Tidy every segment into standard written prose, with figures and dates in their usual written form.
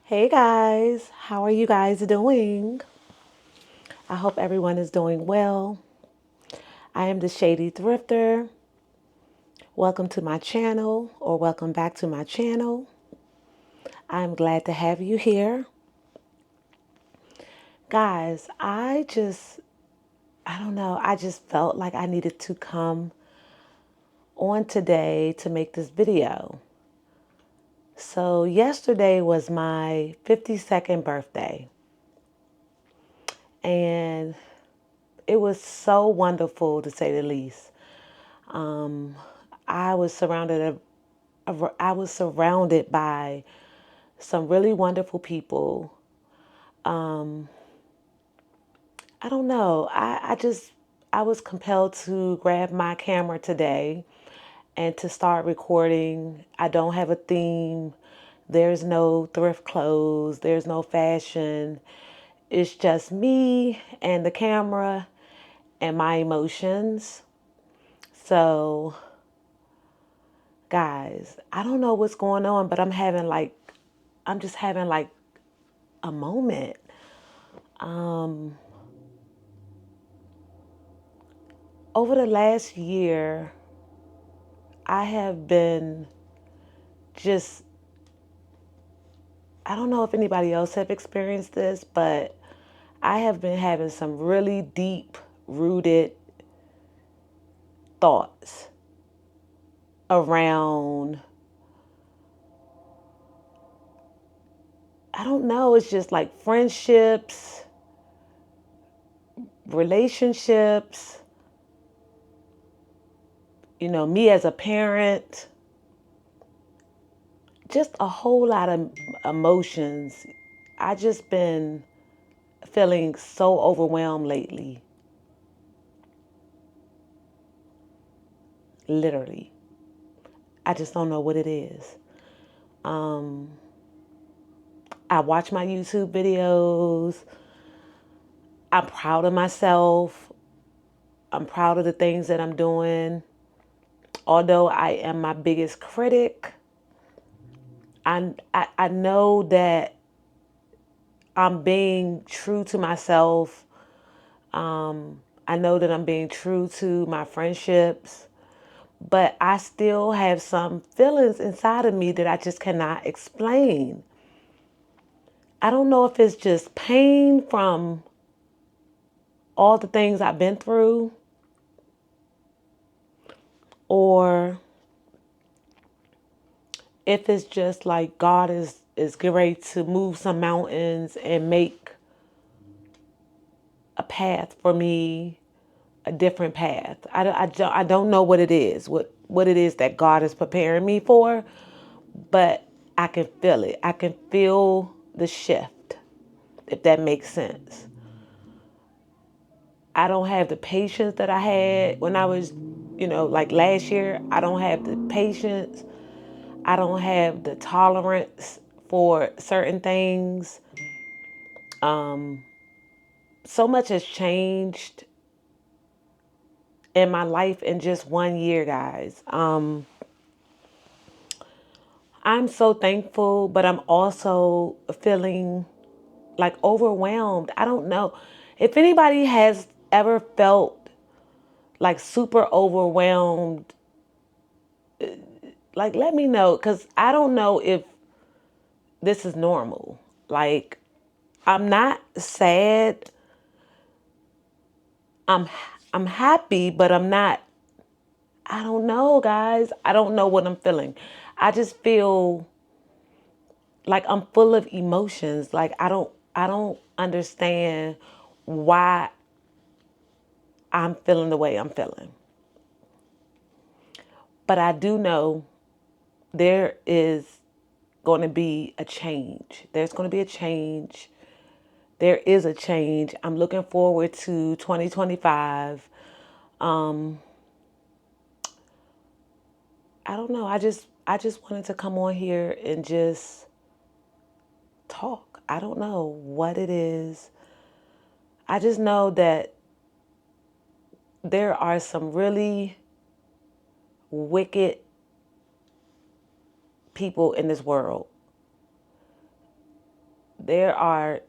Hey guys, how are you guys doing? I hope everyone is doing well. I am the Shady Thrifter. Welcome to my channel, or welcome back to my channel. I'm glad to have you here. Guys, I don't know, I just felt like I needed to come on today to make this video. So, yesterday was my 52nd birthday, and it was so wonderful to say the least. I was surrounded by some really wonderful people. I don't know. I was compelled to grab my camera today and to start recording. I don't have a theme. There's no thrift clothes. There's no fashion. It's just me and the camera and my emotions. So, guys, I don't know what's going on, but I'm just having like a moment. Over the last year, I have been just, I don't know if anybody else have experienced this, but I have been having some really deep rooted thoughts around, I don't know, it's just like friendships, relationships, me as a parent, just a whole lot of emotions. I just been feeling so overwhelmed lately, literally. I just don't know what it is. I watch my YouTube videos. I'm proud of myself. I'm proud of the things that I'm doing. Although I am my biggest critic, I know that I'm being true to myself. I know that I'm being true to my friendships, but I still have some feelings inside of me that I just cannot explain. I don't know if it's just pain from all the things I've been through, or if it's just like God is getting ready to move some mountains and make a path for me, a different path. I don't know what it is, what it is that God is preparing me for, but I can feel it. I can feel the shift, if that makes sense. I don't have the patience that I had when I was, like last year. I don't have the patience. I don't have the tolerance for certain things. So much has changed in my life in just 1 year, guys. I'm so thankful, but I'm also feeling like overwhelmed. I don't know if anybody has ever felt like super overwhelmed. Like, let me know, because I don't know if this is normal. Like, I'm not sad. I'm I'm happy, but I'm not. I don't know, guys. I don't know what I'm feeling. I just feel like I'm full of emotions. Like, I don't understand why I'm feeling the way I'm feeling. But I do know there is going to be a change. There's going to be a change. There is a change. I'm looking forward to 2025. I don't know. I just wanted to come on here and just talk. I don't know what it is. I just know that there are some really wicked people in this world. there are,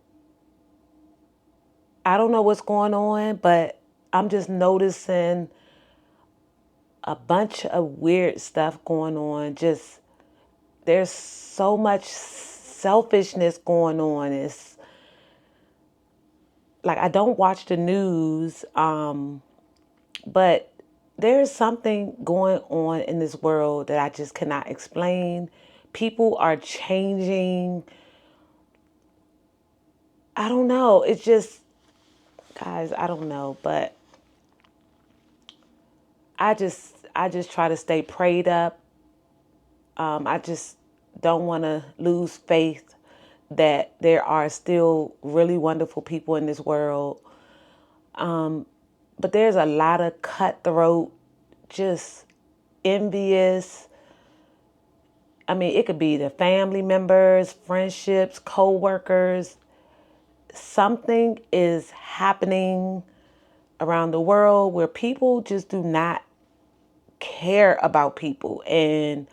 I don't know what's going on, but I'm just noticing a bunch of weird stuff going on. Just there's so much selfishness going on. It's like I don't watch the news, but there's something going on in this world that I just cannot explain. People are changing. I don't know. It's just, guys, I don't know, but I just try to stay prayed up. I just don't want to lose faith that there are still really wonderful people in this world. But there's a lot of cutthroat, just envious. I mean, it could be the family members, friendships, co-workers. Something is happening around the world where people just do not care about people. And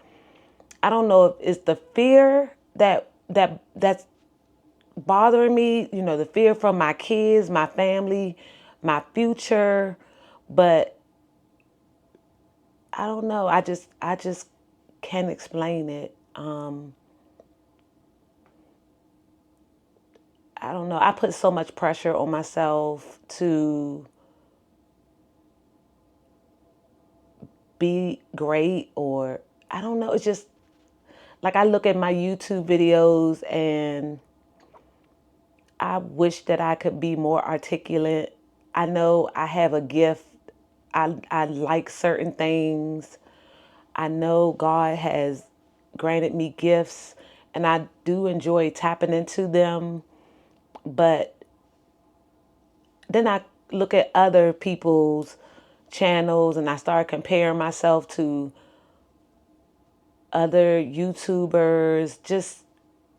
I don't know if it's the fear that's bothering me, the fear from my kids, my family, my future, but I don't know. I just can't explain it. I don't know. I put so much pressure on myself to be great, or I don't know. It's just like I look at my YouTube videos and I wish that I could be more articulate. I know I have a gift. I like certain things. I know God has granted me gifts and I do enjoy tapping into them. But then I look at other people's channels and I start comparing myself to other YouTubers.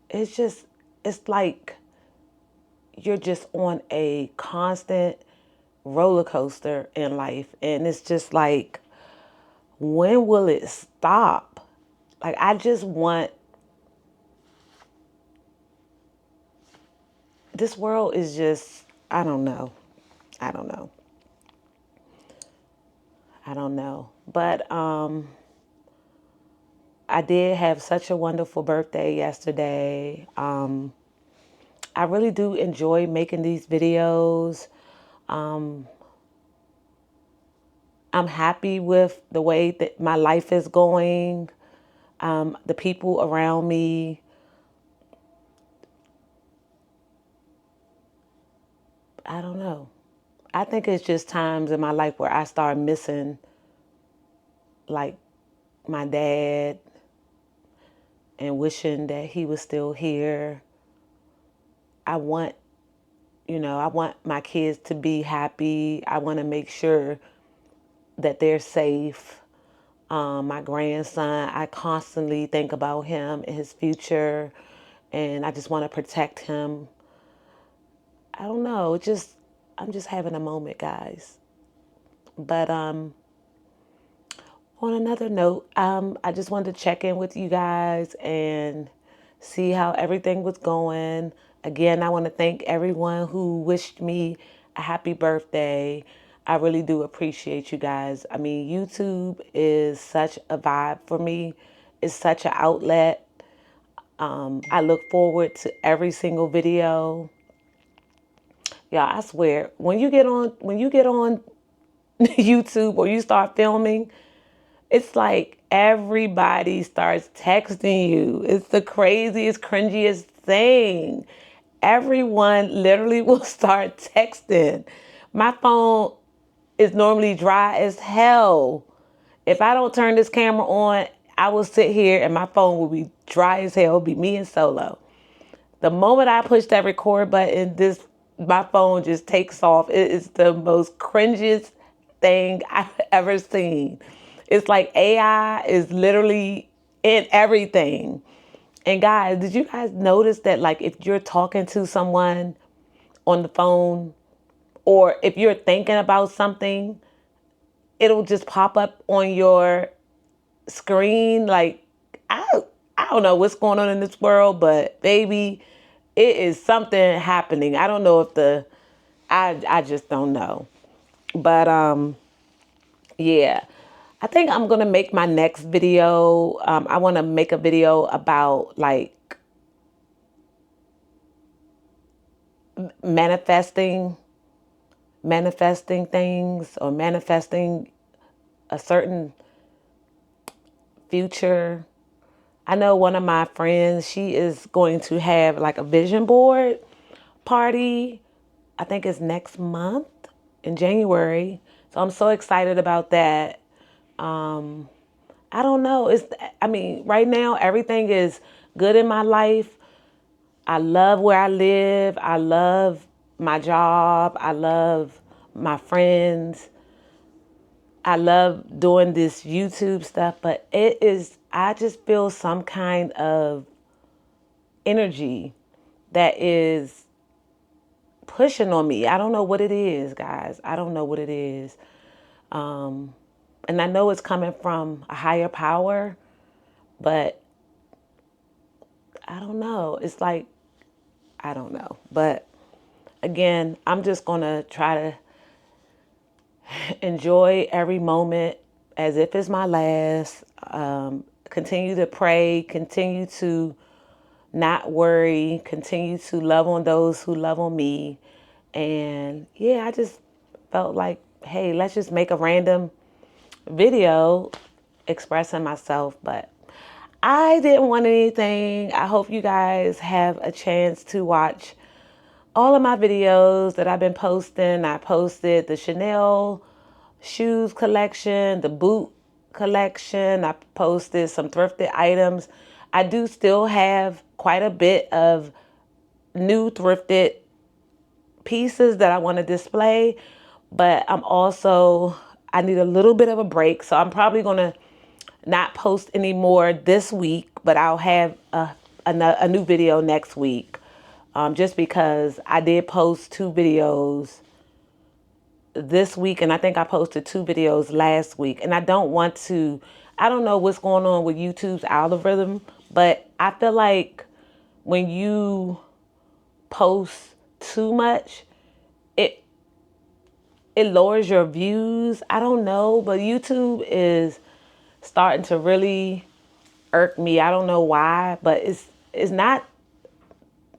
It's like you're just on a constant roller coaster in life. And it's just like, when will it stop? Like, I just want, this world is just, I don't know. I don't know. I don't know. But I did have such a wonderful birthday yesterday. I really do enjoy making these videos. I'm happy with the way that my life is going. The people around me. I don't know. I think it's just times in my life where I start missing, like, my dad and wishing that he was still here. I want, I want my kids to be happy. I want to make sure that they're safe. My grandson, I constantly think about him and his future, and I just want to protect him. I don't know, I'm just having a moment, guys. But on another note, I just wanted to check in with you guys and see how everything was going. Again, I want to thank everyone who wished me a happy birthday. I really do appreciate you guys. I mean, YouTube is such a vibe for me. It's such an outlet. I look forward to every single video. Yeah, I swear, when you get on YouTube or you start filming, it's like everybody starts texting you. It's the craziest, cringiest thing. Everyone literally will start texting. My phone is normally dry as hell. If I don't turn this camera on, I will sit here and my phone will be dry as hell. It'll be me and Solo. The moment I push that record button, my phone just takes off. It is the most cringiest thing I've ever seen. It's like AI is literally in everything. And guys, did you guys notice that, like, if you're talking to someone on the phone or if you're thinking about something, it'll just pop up on your screen? Like, I I don't know what's going on in this world, but baby, it is something happening. I don't know if I just don't know. But yeah. I think I'm gonna make my next video. I want to make a video about like manifesting, manifesting things, or manifesting a certain future. I know one of my friends, she is going to have like a vision board party. I think it's next month in January. So I'm so excited about that. I don't know. I mean, right now everything is good in my life. I love where I live. I love my job. I love my friends. I love doing this YouTube stuff, but I just feel some kind of energy that is pushing on me. I don't know what it is, guys. I don't know what it is. And I know it's coming from a higher power, but I don't know. It's like, I don't know. But again, I'm just going to try to enjoy every moment as if it's my last. Continue to pray, continue to not worry, continue to love on those who love on me. And yeah, I just felt like, hey, let's just make a random video expressing myself. But I didn't want anything. I hope you guys have a chance to watch all of my videos that I've been posting. I posted the Chanel shoes collection, the boot collection. I posted some thrifted items. I do still have quite a bit of new thrifted pieces that I want to display, but I need a little bit of a break. So I'm probably going to not post anymore this week, but I'll have a new video next week. Just because I did post 2 videos this week, and I think I posted 2 videos last week. And I don't know what's going on with YouTube's algorithm, but I feel like when you post too much, it it lowers your views. I don't know, but YouTube is starting to really irk me. I don't know why, but it's not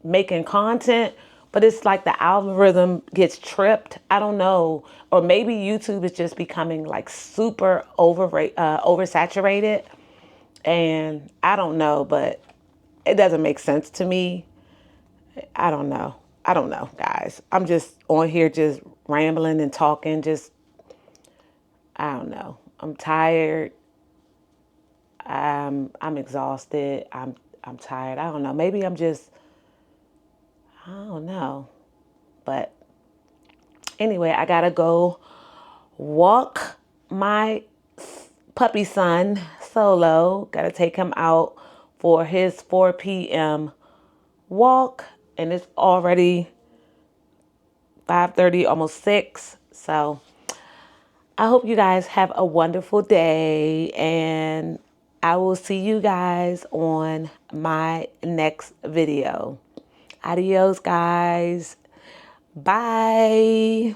making content, but it's like the algorithm gets tripped. I don't know. Or maybe YouTube is just becoming like super oversaturated. And I don't know, but it doesn't make sense to me. I don't know. I don't know, guys. I'm just on here just rambling and talking. I don't know. I'm tired. I'm exhausted. I'm tired. I don't know. Maybe I don't know. But anyway, I gotta go walk my puppy son solo. Gotta take him out for his 4 p.m. walk, and it's already 5:30, almost 6. So I hope you guys have a wonderful day, and I will see you guys on my next video. Adios, guys. Bye.